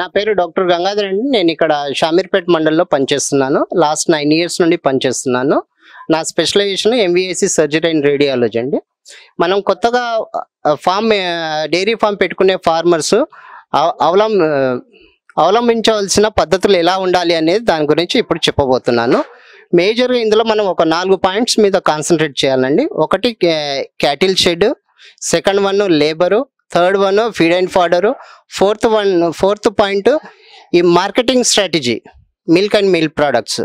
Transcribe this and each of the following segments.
నా పేరు డాక్టర్ గంగాధర్ అండి. నేను ఇక్కడ షామీర్పేట్ మండల్లో పనిచేస్తున్నాను. లాస్ట్ 9 ఇయర్స్ నుండి పనిచేస్తున్నాను. నా స్పెషలైజేషన్ ఎంబీఏసీ సర్జరీ అండ్ రేడియాలజీ అండి. మనం కొత్తగా డైరీ ఫామ్ పెట్టుకునే ఫార్మర్స్ అవలంబించవలసిన పద్ధతులు ఎలా ఉండాలి అనేది దాని గురించి ఇప్పుడు చెప్పబోతున్నాను. మేజర్గా ఇందులో మనం ఒక 4 పాయింట్స్ మీద కాన్సన్ట్రేట్ చేయాలండి. ఒకటి cattle shed, second one labour, third one feed and fodder, fourth point ఈ marketing strategy milk and milk products.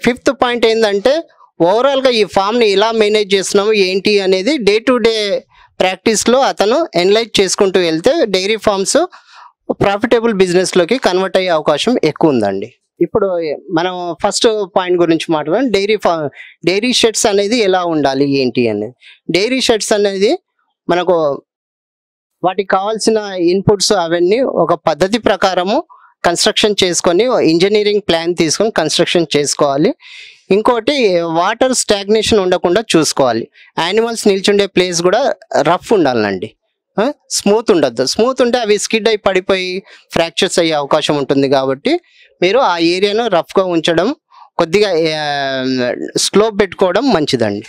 Fifth point ఏంటంటే ఓవరాల్గా ఈ ఫామ్ని ఎలా మేనేజ్ చేస్తున్నాము ఏంటి అనేది డే టు డే ప్రాక్టీస్లో అతను ఎనలైజ్ చేసుకుంటూ వెళ్తే డైరీ ఫార్మ్స్ ప్రాఫిటబుల్ బిజినెస్లోకి కన్వర్ట్ అయ్యే అవకాశం ఎక్కువ ఉందండి. ఇప్పుడు మనం ఫస్ట్ పాయింట్ గురించి మాట్లాడడం డైరీ షెడ్స్ అనేది ఎలా ఉండాలి ఏంటి అనేది. డైరీ షెడ్స్ అనేది మనకు వాటికి కావాల్సిన ఇన్పుట్స్ అవన్నీ ఒక పద్ధతి ప్రకారము కన్స్ట్రక్షన్ చేసుకొని ఇంజనీరింగ్ ప్లాన్ తీసుకొని కన్స్ట్రక్షన్ చేసుకోవాలి. ఇంకోటి వాటర్ స్టాగ్నేషన్ ఉండకుండా చూసుకోవాలి. యానిమల్స్ నిల్చుండే ప్లేస్ కూడా రఫ్ ఉండాలండి, స్మూత్ ఉండద్దు. స్మూత్ ఉంటే అవి స్కిడ్ అయి పడిపోయి ఫ్రాక్చర్స్ అయ్యే అవకాశం ఉంటుంది. కాబట్టి మీరు ఆ ఏరియాను రఫ్గా ఉంచడం, కొద్దిగా స్లోప్ పెట్టుకోవడం మంచిదండి.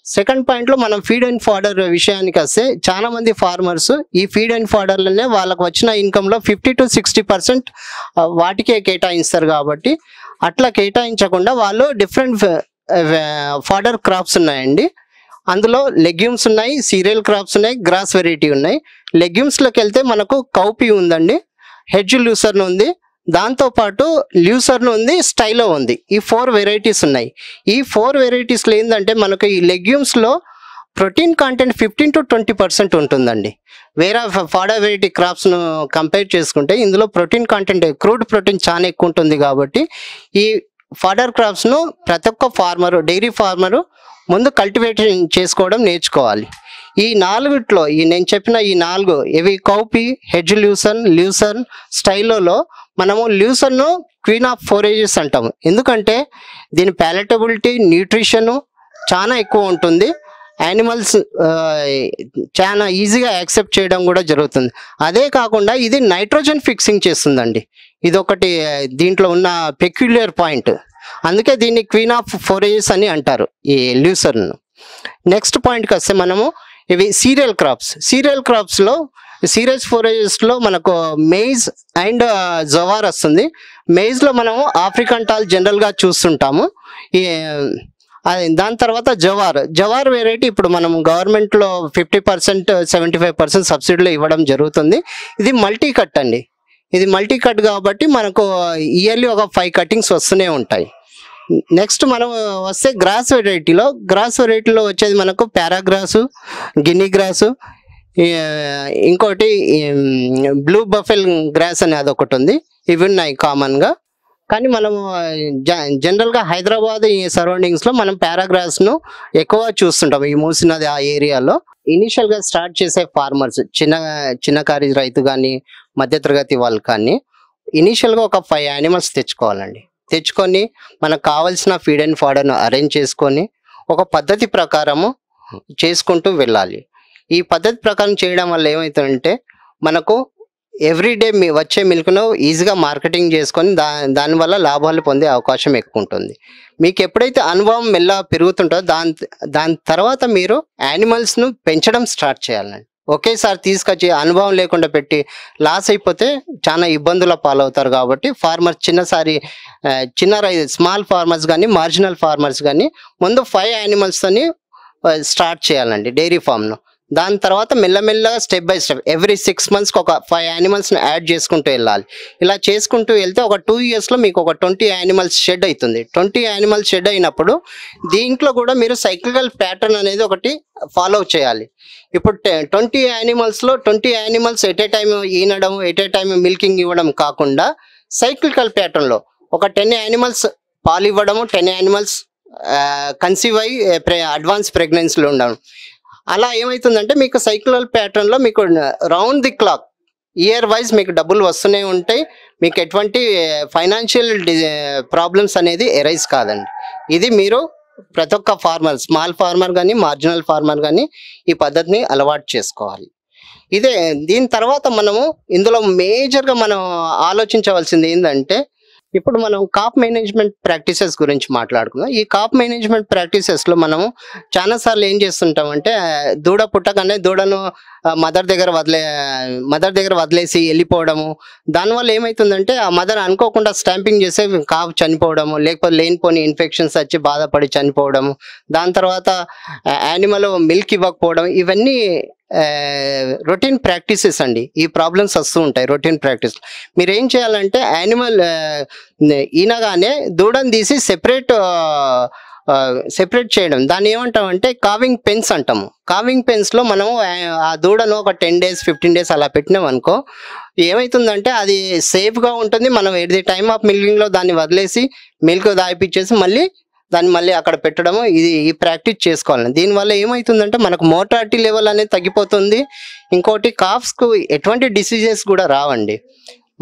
సెకండ్ పాయింట్లో మనం ఫీడ్ అండ్ ఫాడర్ విషయానికి వస్తే చాలా మంది ఫార్మర్స్ ఈ ఫీడ్ అండ్ ఫాడర్లోనే వాళ్ళకు వచ్చిన ఇన్కంలో 50 to 60% వాటికే కేటాయిస్తారు. కాబట్టి అట్లా కేటాయించకుండా వాళ్ళు డిఫరెంట్ ఫాడర్ క్రాప్స్ ఉన్నాయండి. అందులో లెగ్యూమ్స్ ఉన్నాయి, సీరియల్ క్రాప్స్ ఉన్నాయి, గ్రాస్ వెరైటీ ఉన్నాయి. లెగ్యూమ్స్లోకి వెళ్తే మనకు కౌపీ ఉందండి, హెడ్జ్ లూసర్న్ ఉంది, దాంతోపాటు ల్యూసర్న్ ఉంది, స్టైలో ఉంది. ఈ 4 వెరైటీస్ ఉన్నాయి. ఈ 4 వెరైటీస్లో ఏంటంటే మనకు ఈ లెగ్యూమ్స్లో ప్రోటీన్ కాంటెంట్ 15 to 20% ఉంటుందండి. వేరే ఫాడర్ వెరైటీ క్రాప్స్ను కంపేర్ చేసుకుంటే ఇందులో ప్రోటీన్ కాంటెంట్, క్రూడ్ ప్రోటీన్ చాలా ఎక్కువ ఉంటుంది. కాబట్టి ఈ ఫాడర్ క్రాప్స్ను ప్రతి ఒక్క ఫార్మరు, డైరీ ఫార్మరు ముందు కల్టివేషన్ చేసుకోవడం నేర్చుకోవాలి. ఈ 4 నేను చెప్పిన ఈ 4 ఇవి కౌపీ, హెడ్జ్ ల్యూసర్న్, స్టైలోలో మనము ల్యూసర్ను క్వీన్ ఆఫ్ ఫోరేజెస్ అంటాము. ఎందుకంటే దీని ప్యాలెటబిలిటీ, న్యూట్రిషను చాలా ఎక్కువ ఉంటుంది. యానిమల్స్ చాలా ఈజీగా యాక్సెప్ట్ చేయడం కూడా జరుగుతుంది. అదే కాకుండా ఇది నైట్రోజన్ ఫిక్సింగ్ చేస్తుందండి. ఇది ఒకటి దీంట్లో ఉన్న పెక్యులియర్ పాయింట్. అందుకే దీన్ని క్వీన్ ఆఫ్ ఫోరేజెస్ అని అంటారు ఈ ల్యూసర్ను. నెక్స్ట్ పాయింట్కి వస్తే మనము ఇవి సీరియల్ క్రాప్స్లో సీరియస్ ఫోరేజెస్లో మనకు మెయిజ్ అండ్ జవార్ వస్తుంది. మెయిజ్లో మనము ఆఫ్రికన్ టాల్ జనరల్గా చూస్తుంటాము. దాని తర్వాత జవార్ వెరైటీ ఇప్పుడు మనం గవర్నమెంట్లో 50%, 75% సబ్సిడీలో ఇవ్వడం జరుగుతుంది. ఇది మల్టీ కట్ అండి. ఇది మల్టీ కట్ కాబట్టి మనకు ఇయర్లీ ఒక 5 కటింగ్స్ వస్తూనే ఉంటాయి. నెక్స్ట్ మనం వస్తే గ్రాస్ వెరైటీలో వచ్చేది మనకు పారాగ్రాసు, గిన్నీ గ్రాసు, ఇంకోటి బ్లూ బఫెల్ గ్రాస్ అని అదొకటి ఉంది. ఇవి ఉన్నాయి కామన్గా. కానీ మనము జనరల్గా హైదరాబాద్ ఈ సరౌండింగ్స్లో మనం పారాగ్రాస్ను ఎక్కువ చూస్తుంటాం ఈ మూసినది ఆ ఏరియాలో. ఇనిషియల్గా స్టార్ట్ చేసే ఫార్మర్స్, చిన్నకారు రైతు కానీ మధ్యతరగతి వాళ్ళు కానీ ఇనిషియల్గా ఒక 5 యానిమల్స్ తెచ్చుకోవాలండి. తెచ్చుకొని మనకు కావాల్సిన ఫీడ్ అండ్ ఫాడర్ను అరేంజ్ చేసుకొని ఒక పద్ధతి ప్రకారము చేసుకుంటూ ఈ పద్ధతి ప్రకారం చేయడం వల్ల ఏమవుతుందంటే మనకు ఎవ్రీడే వచ్చే మిల్క్ను ఈజీగా మార్కెటింగ్ చేసుకొని దానివల్ల లాభాలు పొందే అవకాశం ఎక్కువ ఉంటుంది. మీకు ఎప్పుడైతే అనుభవం మెల్లగా పెరుగుతుంటో దాని తర్వాత మీరు యానిమల్స్ను పెంచడం స్టార్ట్ చేయాలండి. ఒకేసారి తీసుకొచ్చి అనుభవం లేకుండా పెట్టి లాస్ అయిపోతే చాలా ఇబ్బందుల పాలవుతారు. కాబట్టి ఫార్మర్స్ స్మాల్ ఫార్మర్స్ కానీ మార్జినల్ ఫార్మర్స్ కానీ ముందు 5 యానిమల్స్తోని స్టార్ట్ చేయాలండి డైరీ ఫామ్ను. దాని తర్వాత మెల్లమెల్లగా స్టెప్ బై స్టెప్ ఎవ్రీ 6 monthsకి ఒక 5 యానిమల్స్ని యాడ్ చేసుకుంటూ వెళ్ళాలి. ఇలా చేసుకుంటూ వెళ్తే ఒక 2 yearsలో మీకు ఒక 20 యానిమల్స్ షెడ్ అవుతుంది. 20 యానిమల్స్ షెడ్ అయినప్పుడు దీంట్లో కూడా మీరు సైక్లికల్ ప్యాటర్న్ అనేది ఒకటి ఫాలో చేయాలి. ఇప్పుడు 20 యానిమల్స్లో 20 యానిమల్స్ ఎట్ ఏ టైం ఈనడం, ఎట్ ఏ టైం మిల్కింగ్ ఇవ్వడం కాకుండా సైక్లికల్ ప్యాటర్న్లో ఒక 10 యానిమల్స్ పాలు ఇవ్వడము, 10 యానిమల్స్ కన్సీవ్ అయ్యి అడ్వాన్స్ ప్రెగ్నెన్సీలో ఉండడం. అలా ఏమవుతుందంటే మీకు సైక్లికల్ ప్యాటర్న్లో మీకు round the clock year wise మీకు డబ్బులు వస్తూనే ఉంటాయి. మీకు ఎటువంటి ఫైనాన్షియల్ ప్రాబ్లమ్స్ అనేది ఎరైజ్ కాదండి. ఇది మీరు ప్రతి ఒక్క ఫార్మర్, స్మాల్ ఫార్మర్ కానీ మార్జినల్ ఫార్మర్ కానీ ఈ పద్ధతిని అలవాటు చేసుకోవాలి. ఇదే దీని తర్వాత మనము ఇందులో మేజర్గా మనం ఆలోచించవలసింది ఏంటంటే, ఇప్పుడు మనం కాప్ మేనేజ్మెంట్ ప్రాక్టీసెస్ గురించి మాట్లాడుకుందాం. ఈ కాప్ మేనేజ్మెంట్ ప్రాక్టీసెస్లో మనము చాలాసార్లు ఏం చేస్తుంటామంటే, దూడ పుట్టగానే దూడను మదర్ దగ్గర వదిలేసి వెళ్ళిపోవడము. దానివల్ల ఏమవుతుందంటే, ఆ మదర్ అనుకోకుండా స్టాంపింగ్ చేసే కాపు చనిపోవడము, లేకపోతే లేనిపోని ఇన్ఫెక్షన్స్ వచ్చి బాధపడి చనిపోవడము, దాని తర్వాత యానిమల్ మిల్క్ ఇవ్వకపోవడం, ఇవన్నీ రొటీన్ ప్రాక్టీసెస్ అండి. ఈ ప్రాబ్లమ్స్ వస్తూ ఉంటాయి రొటీన్ ప్రాక్టీస్. మీరు ఏం చేయాలంటే, యానిమల్ ఈనగానే దూడను తీసి సెపరేట్ చేయడం, దాన్ని ఏమంటామంటే కావింగ్ పెన్స్ అంటాము. కావింగ్ పెన్స్లో మనము ఆ దూడను ఒక 10 days 15 days అలా పెట్టినాం అనుకో, ఏమవుతుందంటే అది సేఫ్గా ఉంటుంది. మనం ఎట్ ది టైమ్ ఆఫ్ మిల్కింగ్లో దాన్ని వదిలేసి మిల్క్ దాయిపించేసి మళ్ళీ అక్కడ పెట్టడము, ఈ ప్రాక్టీస్ చేసుకోవాలి. దీనివల్ల ఏమవుతుందంటే మనకు మోర్టాలిటీ లెవెల్ అనేది తగ్గిపోతుంది. ఇంకోటి కాఫ్స్కు ఎటువంటి డిసీజెస్ కూడా రావండి.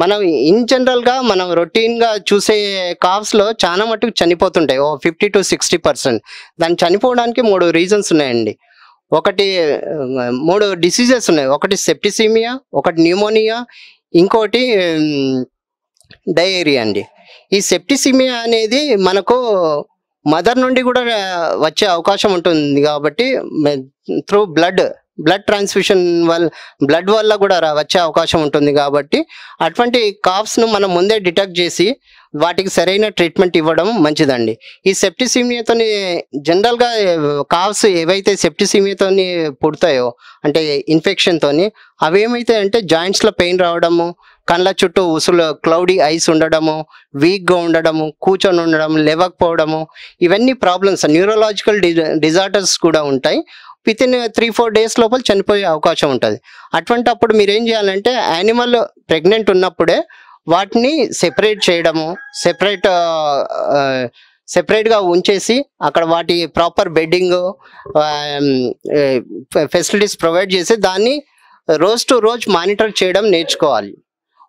మనం ఇన్ జనరల్గా మనం రొటీన్గా చూసే కాఫ్స్లో చాలా మటుకు చనిపోతుంటాయి, 50 to 60%. దాన్ని చనిపోవడానికి 3 రీజన్స్ ఉన్నాయండి. 3 డిసీజెస్ ఉన్నాయి. ఒకటి సెప్టిసిమియా, ఒకటి న్యూమోనియా, ఇంకోటి డయేరియా అండి. ఈ సెప్టిసిమియా అనేది మనకు మదర్ నుండి కూడా వచ్చే అవకాశం ఉంటుంది కాబట్టి, త్రూ బ్లడ్ ట్రాన్స్ఫ్యూషన్ బ్లడ్ వల్ల కూడా వచ్చే అవకాశం ఉంటుంది కాబట్టి, అటువంటి కాఫ్స్ను మనం ముందే డిటెక్ట్ చేసి వాటికి సరైన ట్రీట్మెంట్ ఇవ్వడం మంచిదండి. ఈ సెప్టిసిమియాతోని జనరల్గా కాఫ్స్ ఏవైతే సెప్టిసిమియాతోని పుడతాయో, అంటే ఇన్ఫెక్షన్తోని, అవి ఏమైతాయంటే జాయింట్స్లో పెయిన్ రావడము, కళ్ళ చుట్టూ క్లౌడీ ఐస్ ఉండడము, వీక్గా ఉండడము, కూర్చొని ఉండడం, లేవకపోవడము, ఇవన్నీ ప్రాబ్లమ్స్. న్యూరలాజికల్ డిజార్డర్స్ కూడా ఉంటాయి. వితిన్ 3-4 days లోపల చనిపోయే అవకాశం ఉంటుంది. అటువంటప్పుడు మీరు ఏం చేయాలంటే, యానిమల్ ప్రెగ్నెంట్ ఉన్నప్పుడే వాటిని సెపరేట్ చేయడము, సెపరేట్గా ఉంచేసి అక్కడ వాటి ప్రాపర్ బెడ్డింగ్ ఫెసిలిటీస్ ప్రొవైడ్ చేసి దాన్ని రోజు టు రోజు మానిటర్ చేయడం నేర్చుకోవాలి.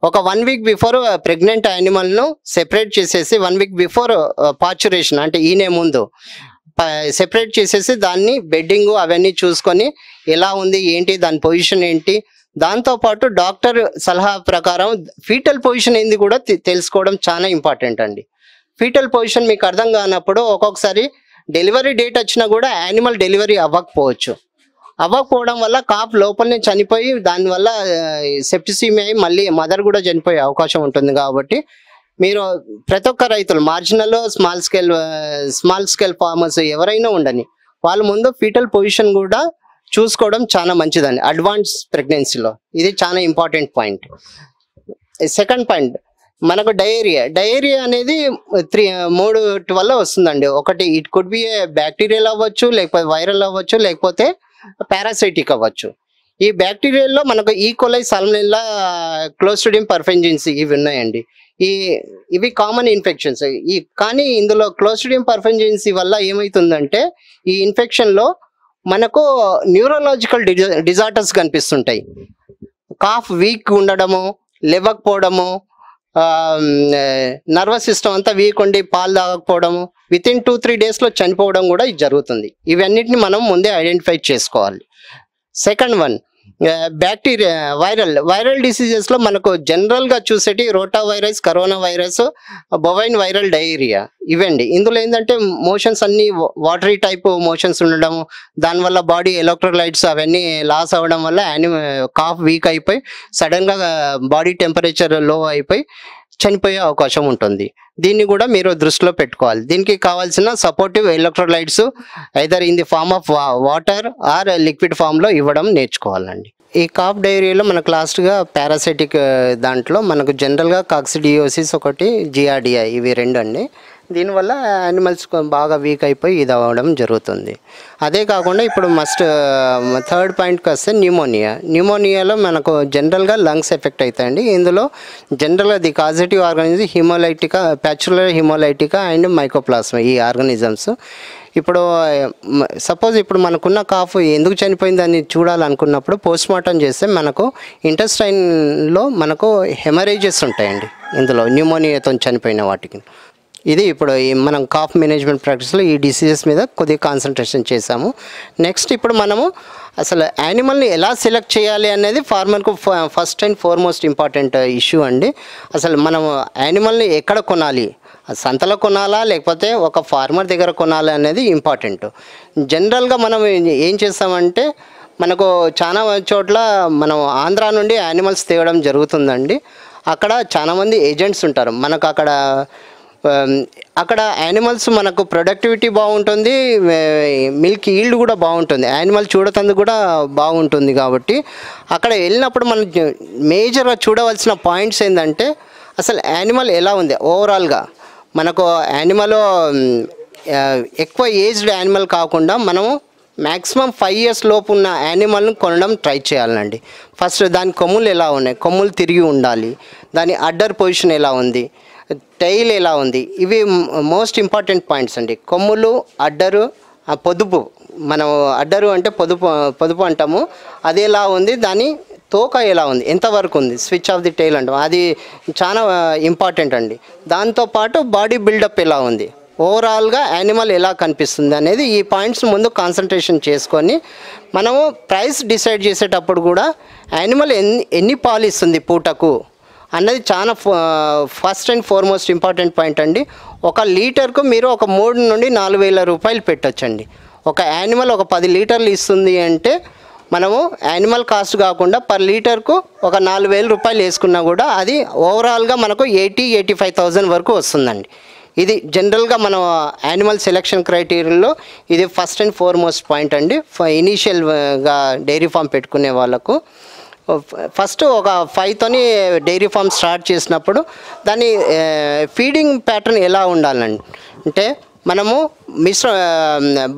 ఒక 1 week బిఫోర్ ప్రెగ్నెంట్ యానిమల్ను సెపరేట్ చేసేసి 1 week బిఫోర్ పార్చురేషన్, అంటే ఈనే ముందు సెపరేట్ చేసేసి దాన్ని బెడ్డింగ్ అవన్నీ చూసుకొని ఎలా ఉంది ఏంటి, దాని పొజిషన్ ఏంటి, దాంతోపాటు డాక్టర్ సలహా ప్రకారం ఫీటల్ పొజిషన్ ఏంది కూడా తెలుసుకోవడం చాలా ఇంపార్టెంట్ అండి. ఫీటల్ పొజిషన్ మీకు అర్థం కానప్పుడు ఒక్కొక్కసారి డెలివరీ డేట్ వచ్చినా కూడా యానిమల్ డెలివరీ అవ్వకపోవడం వల్ల కాప్ లోపలనే చనిపోయి దానివల్ల సెప్టిసిమియా మళ్ళీ మదర్ కూడా చనిపోయే అవకాశం ఉంటుంది. కాబట్టి మీరు ప్రతి ఒక్క రైతులు, మార్జినల్ స్మాల్ స్కేల్ ఫార్మర్స్ ఎవరైనా ఉండని, వాళ్ళ ముందు ఫీటల్ పొజిషన్ కూడా చూసుకోవడం చాలా మంచిదండి అడ్వాన్స్ ప్రెగ్నెన్సీలో. ఇది చాలా ఇంపార్టెంట్ పాయింట్. సెకండ్ పాయింట్, మనకు డయేరియా అనేది 3 వల్ల వస్తుందండి. ఒకటి ఇట్ కుడ్ బి బ్యాక్టీరియల్ అవ్వచ్చు, లేకపోతే వైరల్ అవ్వచ్చు, లేకపోతే పారాసైటిక్ అవ్వచ్చు. ఈ బ్యాక్టీరియాలో మనకు ఈకోలై, సాల్మొనెల్లా, క్లోస్ట్రిడియం పర్ఫెంజిన్స్ ఇవి ఉన్నాయండి. ఇవి కామన్ ఇన్ఫెక్షన్స్. కానీ ఇందులో క్లోస్ట్రిడియం పర్ఫెంజిన్స్ వల్ల ఏమవుతుందంటే, ఈ ఇన్ఫెక్షన్లో మనకు న్యూరలాజికల్ డిజార్డర్స్ కనిపిస్తుంటాయి. కాఫ్ వీక్ ఉండడము, లేవకపోవడము, నర్వస్ సిస్టమ్ అంతా వీక్ ఉండి పాలు తాగకపోవడము, వితిన్ 2-3 daysలో చనిపోవడం కూడా ఇది జరుగుతుంది. ఇవన్నిటిని మనం ముందే ఐడెంటిఫై చేసుకోవాలి. సెకండ్ వన్, బ్యాక్టీరియా, వైరల్ డిసీజెస్లో మనకు జనరల్గా చూసేటి rota virus, corona virus, bovine viral diarrhoea ఇవండి. ఇందులో ఏంటంటే మోషన్స్ అన్నీ వాటరీ టైప్ మోషన్స్ ఉండడం, దానివల్ల బాడీ ఎలక్ట్రోలైట్స్ అవన్నీ లాస్ అవ్వడం వల్ల కాఫ్ వీక్ అయిపోయి సడన్గా బాడీ టెంపరేచర్ లో అయిపోయి చనిపోయే అవకాశం ఉంటుంది. దీన్ని కూడా మీరు దృష్టిలో పెట్టుకోవాలి. దీనికి కావాల్సిన supportive electrolytes either in the form of water or liquid ఫామ్లో ఇవ్వడం నేర్చుకోవాలండి. ఈ కాఫ్ డయేరియాలో మనకు లాస్ట్గా పారాసైటిక్ దాంట్లో మనకు జనరల్గా కాక్సిడియోసిస్ ఒకటి, జిఆర్డిఐ, ఇవి 2 అండి. దీనివల్ల యానిమల్స్ బాగా వీక్ అయిపోయి ఇది అవ్వడం జరుగుతుంది. అదే కాకుండా ఇప్పుడు థర్డ్ పాయింట్కి వస్తే న్యూమోనియాలో మనకు జనరల్గా లంగ్స్ ఎఫెక్ట్ అవుతాయండి. ఇందులో జనరల్గా the causative organism haemolytica, Pasteurella haemolytica and mycoplasma, ఈ ఆర్గానిజమ్స్. ఇప్పుడు సపోజ్ ఇప్పుడు మనకున్న కాఫ్ ఎందుకు చనిపోయిందని చూడాలనుకున్నప్పుడు పోస్ట్మార్టం చేస్తే మనకు ఇంటెస్టైన్లో మనకు హెమరేజెస్ ఉంటాయండి. ఇందులో న్యూమోనియాతో చనిపోయిన వాటికి. ఇది ఇప్పుడు మనం కాఫ్ మేనేజ్మెంట్ ప్రాక్టీస్లో ఈ డిసీజెస్ మీద కొద్దిగా కాన్సన్ట్రేషన్ చేసాము. నెక్స్ట్ ఇప్పుడు మనము అసలు యానిమల్ని ఎలా సెలెక్ట్ చేయాలి అనేది ఫార్మర్కు first and foremost important issue అండి. అసలు మనం యానిమల్ని ఎక్కడ కొనాలి, సంతలో కొనాలా లేకపోతే ఒక ఫార్మర్ దగ్గర కొనాలి అనేది ఇంపార్టెంట్. జనరల్గా మనం ఏం చేస్తామంటే మనకు చాలా చోట్ల మనం ఆంధ్రా నుండి యానిమల్స్ తేవడం జరుగుతుందండి. అక్కడ చాలామంది ఏజెంట్స్ ఉంటారు. మనకు అక్కడ యానిమల్స్ మనకు ప్రొడక్టివిటీ బాగుంటుంది, మిల్క్ ఈల్డ్ కూడా బాగుంటుంది, యానిమల్ చూడతందుకు కూడా బాగుంటుంది. కాబట్టి అక్కడ వెళ్ళినప్పుడు మనం మేజర్గా చూడవలసిన పాయింట్స్ ఏంటంటే అసలు యానిమల్ ఎలా ఉంది ఓవరాల్గా. మనకు యానిమల్ ఎక్కువ ఏజ్డ్ యానిమల్ కాకుండా మనము మ్యాక్సిమం 5 years లోపు ఉన్న యానిమల్ని కొనడం ట్రై చేయాలండి. ఫస్ట్ దాని కొమ్ములు ఎలా ఉన్నాయి, కొమ్ములు తిరిగి ఉండాలి, దాని అడ్డర్ పొజిషన్ ఎలా ఉంది, టైల్ ఎలా ఉంది, ఇవి మోస్ట్ ఇంపార్టెంట్ పాయింట్స్ అండి. కొమ్ములు, అడ్డరు, పొదుపు, మనం అడ్డరు అంటే పొదుపు అంటాము, అది ఎలా ఉంది, దాని తోక ఎలా ఉంది, ఎంతవరకు ఉంది, స్విచ్ ఆఫ్ ది టైల్ అంటాం, అది చాలా ఇంపార్టెంట్ అండి. దాంతోపాటు బాడీ బిల్డప్ ఎలా ఉంది, ఓవరాల్గా యానిమల్ ఎలా కనిపిస్తుంది అనేది ఈ పాయింట్స్ ముందు కాన్సన్ట్రేషన్ చేసుకొని మనము ప్రైస్ డిసైడ్ చేసేటప్పుడు కూడా యానిమల్ ఎన్ని పాలు ఇస్తుంది పూటకు అన్నది చాలా first and foremost important point అండి. 1 లీటర్కు మీరు ఒక 3 నుండి 4,000 రూపాయలు పెట్టొచ్చండి. ఒక యానిమల్ ఒక 10 లీటర్లు ఇస్తుంది అంటే మనము యానిమల్ కాస్ట్ కాకుండా పర్ లీటర్కు ఒక 4,000 రూపాయలు వేసుకున్నా కూడా అది ఓవరాల్గా మనకు 80,000-85,000 వరకు వస్తుందండి. ఇది జనరల్గా మనం యానిమల్ సెలెక్షన్ క్రైటీరియాలో ఇది ఫస్ట్ అండ్ ఫార్మోస్ట్ పాయింట్ అండి. ఇనీషియల్గా డైరీ ఫామ్ పెట్టుకునే వాళ్ళకు ఫస్ట్ ఒక 5తోని డైరీ ఫామ్ స్టార్ట్ చేసినప్పుడు దాని ఫీడింగ్ ప్యాటర్న్ ఎలా ఉండాలండి అంటే మనము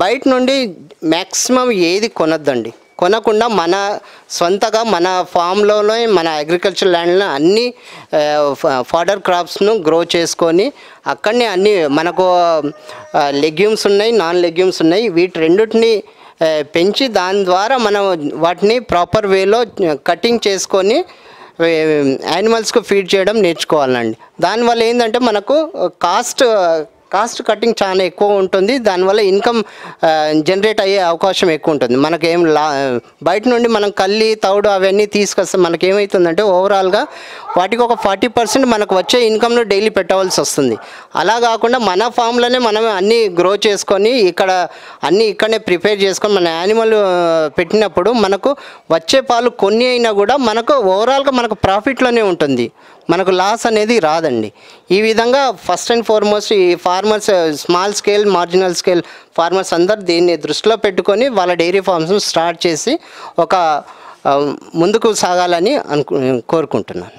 బయట నుండి మ్యాక్సిమం ఏది కొనొద్దండి. కొనకుండా మన సొంతగా మన ఫామ్లోనే మన అగ్రికల్చర్ ల్యాండ్లో అన్ని ఫాడర్ క్రాప్స్ను గ్రో చేసుకొని అక్కడనే అన్ని మనకు లెగ్యూమ్స్ ఉన్నాయి, నాన్ లెగ్యూమ్స్ ఉన్నాయి, వీటి రెండింటిని పెంచి దాని ద్వారా మనం వాటిని ప్రాపర్ వేలో కటింగ్ చేసుకొని యానిమల్స్కు ఫీడ్ చేయడం నేర్చుకోవాలండి. దానివల్ల ఏంటంటే మనకు కాస్ట్ కటింగ్ చాలా ఎక్కువ ఉంటుంది, దానివల్ల ఇన్కమ్ జనరేట్ అయ్యే అవకాశం ఎక్కువ ఉంటుంది. మనకేం బయట నుండి మనం కల్లి తౌడు అవన్నీ తీసుకొస్తే మనకేమవుతుందంటే ఓవరాల్గా వాటికి ఒక 40% మనకు వచ్చే ఇన్కమ్ను డైలీ పెట్టవలసి వస్తుంది. అలా కాకుండా మన ఫామ్లోనే మనం అన్నీ గ్రో చేసుకొని ఇక్కడనే ప్రిపేర్ చేసుకొని మన యానిమల్ పెట్టినప్పుడు మనకు వచ్చే పాలు కొన్ని అయినా కూడా మనకు ఓవరాల్గా మనకు ప్రాఫిట్లోనే ఉంటుంది, మనకు లాస్ అనేది రాదండి. ఈ విధంగా ఫస్ట్ అండ్ ఫార్మోస్ట్ ఈ farmers small scale, marginal scale farmers అందరు దీన్ని దృష్టిలో పెట్టుకొని వాళ్ళ డైరీ ఫార్మ్స్ను స్టార్ట్ చేసి ఒక ముందుకు సాగాలని కోరుకుంటున్నాను.